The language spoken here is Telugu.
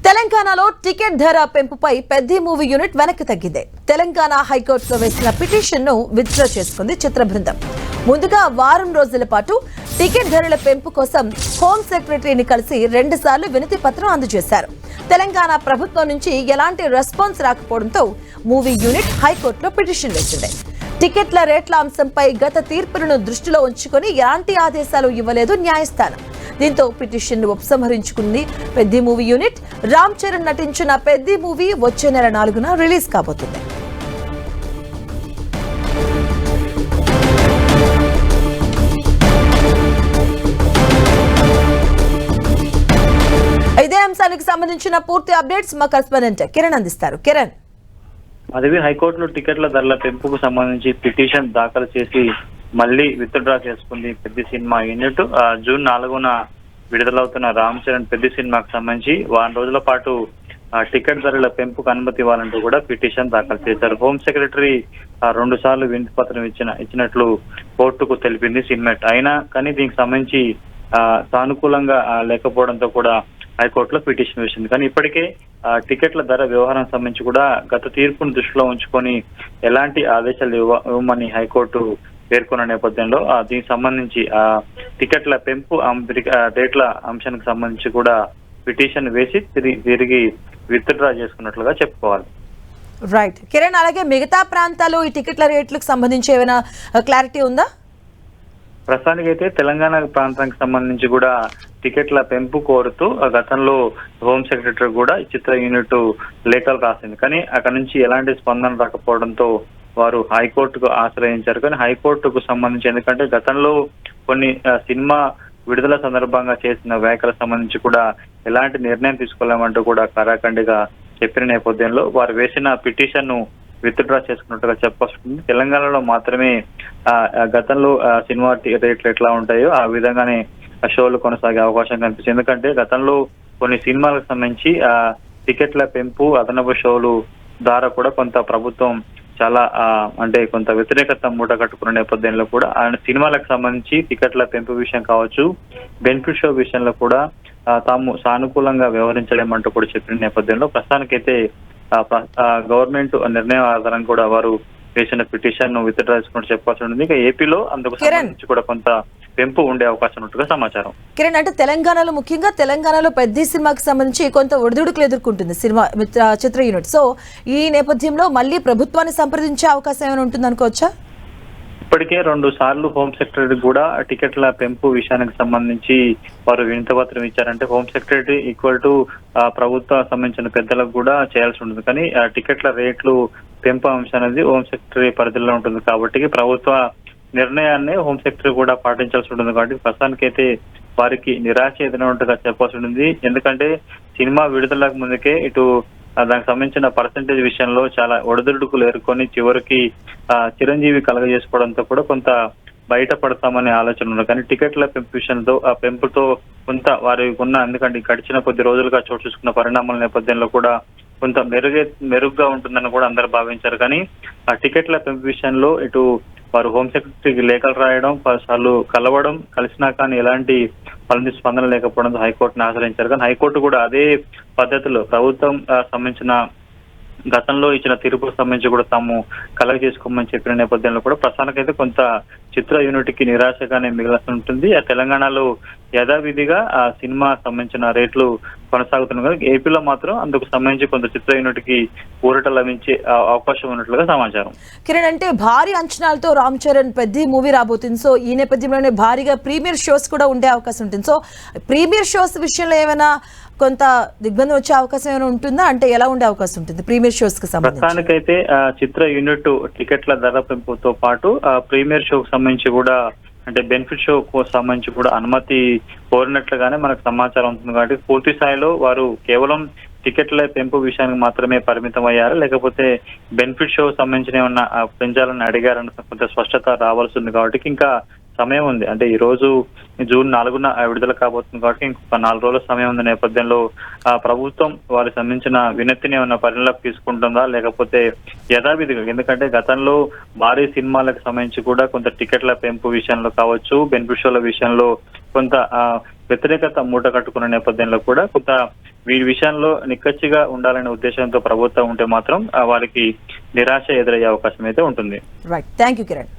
తెలంగాణలో టికెట్ ధర పెంపుపై పెద్ది మూవీ యూనిట్ వెనక్కి తగ్గింది. తెలంగాణ హైకోర్టులో వేసిన పిటిషన్ను విత్డ్రా చేసుకుంది చిత్ర బృందం. ముందుగా వారం రోజుల పాటు టికెట్ ధరల పెంపు కోసం హోం సెక్రటరీని కలిసి 2 సార్లు వినతి పత్రం అందజేశారు. తెలంగాణ ప్రభుత్వం నుంచి ఎలాంటి రెస్పాన్స్ రాకపోవడంతో మూవీ యూనిట్ హైకోర్టులో పిటిషన్ వేసింది. టికెట్ల రేట్ల అంశంపై గత తీర్పులను దృష్టిలో ఉంచుకొని ఎలాంటి ఆదేశాలు ఇవ్వలేదు న్యాయస్థానం. దీంతో పిటిషన్ ఉపసంహరించుకుంది పెద్ది మూవీ యూనిట్. రామ్ చరణ్ నటించిన పెద్ది మూవీ వచ్చే నెల 4న రిలీజ్ కాబోతుంది. ఇదే అంశానికి సంబంధించిన పూర్తి అప్డేట్స్ మా కరెస్పాండెంట్ కిరణ్ అందిస్తారు. కిరణ్, అదేవి హైకోర్టులో టికెట్ల ధరల పెంపుకు సంబంధించి పిటిషన్ దాఖలు చేసి మళ్ళీ విత్డ్రా చేసుకుంది పెద్ది సినిమా యూనిట్. జూన్ 4న విడుదలవుతున్న రామ్ చరణ్ పెద్ది సినిమాకు సంబంధించి వారం రోజుల పాటు టికెట్ ధరల పెంపుకు అనుమతి ఇవ్వాలంటూ కూడా పిటిషన్ దాఖలు చేశారు. హోం సెక్రటరీ 2 సార్లు వినతి పత్రం ఇచ్చినట్లు కోర్టుకు తెలిపింది సినిమెట్. అయినా కానీ దీనికి సంబంధించి సానుకూలంగా లేకపోవడంతో కూడా హైకోర్టులో పిటిషన్ వేసింది. కానీ ఇప్పటికే టికెట్ల ధర వ్యవహారం సంబంధించి కూడా గత తీర్పును దృష్టిలో ఉంచుకొని ఎలాంటి ఆదేశాలు ఇవ్వమని హైకోర్టు పేర్కొన్న నేపథ్యంలో దీనికి సంబంధించి టికెట్ల పెంపు రేట్ల అంశానికి సంబంధించి కూడా పిటిషన్ వేసి తిరిగి విత్డ్రా చేసుకున్నట్లుగా చెప్పుకోవాలి. రైట్ కిరణ్, అలాగే మిగతా ప్రాంతాలు ఈ టికెట్ల రేట్లకు సంబంధించి ఏమైనా క్లారిటీ ఉందా? ప్రస్తుతానికైతే తెలంగాణ ప్రాంతానికి సంబంధించి కూడా టికెట్ల పెంపు కోరుతూ గతంలో హోం సెక్రటరీ కూడా చిత్ర యూనిట్ లేఖలు రాసింది. కానీ అక్కడ నుంచి ఎలాంటి స్పందన రాకపోవడంతో వారు హైకోర్టుకు ఆశ్రయించారు. కానీ హైకోర్టుకు సంబంధించి ఎందుకంటే గతంలో కొన్ని సినిమా విడుదల సందర్భంగా చేసిన వ్యాఖ్యలకు సంబంధించి కూడా ఎలాంటి నిర్ణయం తీసుకోలేమంటూ కూడా కరాఖండిగా చెప్పిన నేపథ్యంలో వారు వేసిన పిటిషన్ ను విత్డ్రా చేసుకున్నట్టుగా చెప్పొస్తుంది. తెలంగాణలో మాత్రమే గతంలో సినిమా రేట్లు ఎట్లా ఉంటాయో ఆ విధంగానే షోలు కొనసాగే అవకాశం కనిపిస్తుంది. ఎందుకంటే గతంలో కొన్ని సినిమాలకు సంబంధించి టికెట్ల పెంపు అదనపు షోలు ద్వారా కూడా కొంత ప్రభుత్వం చాలా అంటే కొంత వ్యతిరేకత మూట కట్టుకున్న నేపథ్యంలో కూడా ఆయన సినిమాలకు సంబంధించి టికెట్ల పెంపు విషయం కావచ్చు, బెనిఫిట్ షో విషయంలో కూడా తాము సానుకూలంగా వ్యవహరించలేమంటూ కూడా చెప్పిన నేపథ్యంలో ప్రస్తుతానికైతే గవర్నమెంట్ నిర్ణయం ఆధారంగా కూడా వారు వేసిన పిటిషన్ ను విత్డ్రా చేసుకున్నట్టు చెప్పాల్సి ఉంటుంది. ఇక ఏపీలో అందుకు సంబంధించి కూడా కొంత పెంపు ఉండే అవకాశం ఉన్నట్టుగా సమాచారం. కిరణ్, అంటే తెలంగాణలో ముఖ్యంగా తెలంగాణలో పెద్ద సినిమాకి సంబంధించి కొంత ఒడిదుడుకులు ఎదుర్కొంటుంది సినిమా చిత్ర యూనిట్. సో ఈ నేపథ్యంలో మళ్ళీ ప్రభుత్వాన్ని సంప్రదించే అవకాశం ఏమైనా ఉంటుంది అనుకోవచ్చా? ఇప్పటికే 2 సార్లు హోం సెక్రటరీ కూడా టికెట్ల పెంపు విషయానికి సంబంధించి వారు వినతి పత్రం ఇచ్చారంటే హోం సెక్రటరీ ఈక్వల్ టు ప్రభుత్వ సంబంధించిన పెద్దలకు కూడా చేయాల్సి ఉంటుంది. కానీ టికెట్ల రేట్లు పెంపు అంశం అనేది హోం సెక్రటరీ పరిధిలో ఉంటుంది కాబట్టి ప్రభుత్వ నిర్ణయాన్ని హోం సెక్రటరీ కూడా పాటించాల్సి ఉంటుంది. కాబట్టి ప్రస్తుతానికైతే వారికి నిరాశ ఎదురైనట్టుగా చెప్పాల్సి ఉంటుంది. ఎందుకంటే సినిమా విడుదలకు ముందుకే ఇటు దానికి సంబంధించిన పర్సంటేజ్ విషయంలో చాలా ఒడిదుడుకులు ఎదుర్కొని చివరికి చిరంజీవి కలగజేసుకోవడంతో కూడా కొంత బయటపడతామనే ఆలోచన ఉంది. కానీ టికెట్ల పెంపు విషయంలో ఆ పెంపుతో కొంత వారికి ఉన్న ఎందుకంటే గడిచిన కొద్ది రోజులుగా చోటు చూసుకున్న పరిణామాల నేపథ్యంలో కూడా కొంత మెరుగ్గా ఉంటుందని కూడా అందరూ భావించారు. కానీ ఆ టికెట్ల పెంపు విషయంలో ఇటు వారు హోం సెక్రటరీకి లేఖలు రాయడం, 10 సార్లు కలవడం, కలిసినా కానీ ఎలాంటి స్పందన లేకపోవడంతో హైకోర్టును ఆశ్రయించారు. కానీ హైకోర్టు కూడా అదే పద్ధతిలో ప్రభుత్వం సంబంధించిన గతంలో ఇచ్చిన తీర్పుకు సంబంధించి కూడా తాము కలెక్ట్ చేసుకోమని చెప్పిన నేపథ్యంలో కూడా ప్రస్తుతానికైతే కొంత చిత్ర యూనిట్ కి నిరాశగానే మిగిలాల్సి ఉంటుంది. తెలంగాణలో యథావిధిగా ఆ సినిమా సంబంధించిన రేట్లు కొనసాగుతున్నాయి కదా, ఏపీలో మాత్రం అందుకు సంబంధించి కొంత చిత్ర యూనిట్ కి ఊరట లభించే అవకాశం ఉన్నట్లుగా సమాచారం. కిరణ్, అంటే భారీ అంచనాలతో రామ్ చరణ్ పెద్ద మూవీ రాబోతుంది. సో ఈ నేపథ్యంలోనే భారీగా ప్రీమియర్ షోస్ కూడా ఉండే అవకాశం ఉంటుంది. సో ప్రీమియర్ షోస్ విషయంలో ఏమైనా కొంత దిగ్బంధం వచ్చే అవకాశం ఏమైనా ఉంటుందా? అంటే ఎలా ఉండే అవకాశం ఉంటుంది ప్రీమియర్ షోస్ కి సంబంధించి? ప్రస్తుతానికైతే చిత్ర యూనిట్ టికెట్ల ధర పెంపుతో పాటు ప్రీమియర్ షోకి సంబంధించి కూడా అంటే బెనిఫిట్ షో సంబంధించి కూడా అనుమతి కోరినట్లుగానే మనకు సమాచారం ఉంటుంది. కాబట్టి పూర్తి స్థాయిలో వారు కేవలం టికెట్ల పెంపు విషయానికి మాత్రమే పరిమితం అయ్యారు, లేకపోతే బెనిఫిట్ షో సంబంధించిన ఏమన్నా పెంచాలని అడిగారన్న కొంత స్పష్టత రావాల్సి ఉంది. కాబట్టి ఇంకా సమయం ఉంది. అంటే ఈ రోజు జూన్ 4న విడుదల కాబోతుంది కాబట్టి ఇంకొక 4 రోజుల సమయం ఉన్న నేపథ్యంలో ప్రభుత్వం వారికి సంబంధించిన వినతిని ఏమైనా పరిణలోకి తీసుకుంటుందా, లేకపోతే యథావిధిగా ఎందుకంటే గతంలో భారీ సినిమాలకు సంబంధించి కూడా కొంత టికెట్ల పెంపు విషయంలో కావచ్చు, బెనిఫిట్ షోల విషయంలో కొంత వ్యతిరేకత మూట కట్టుకున్న నేపథ్యంలో కూడా కొంత వీరి విషయంలో నిక్కచ్చిగా ఉండాలనే ఉద్దేశంతో ప్రభుత్వం ఉంటే మాత్రం వారికి నిరాశ ఎదురయ్యే అవకాశం అయితే ఉంటుంది. Right, thank you Kiran.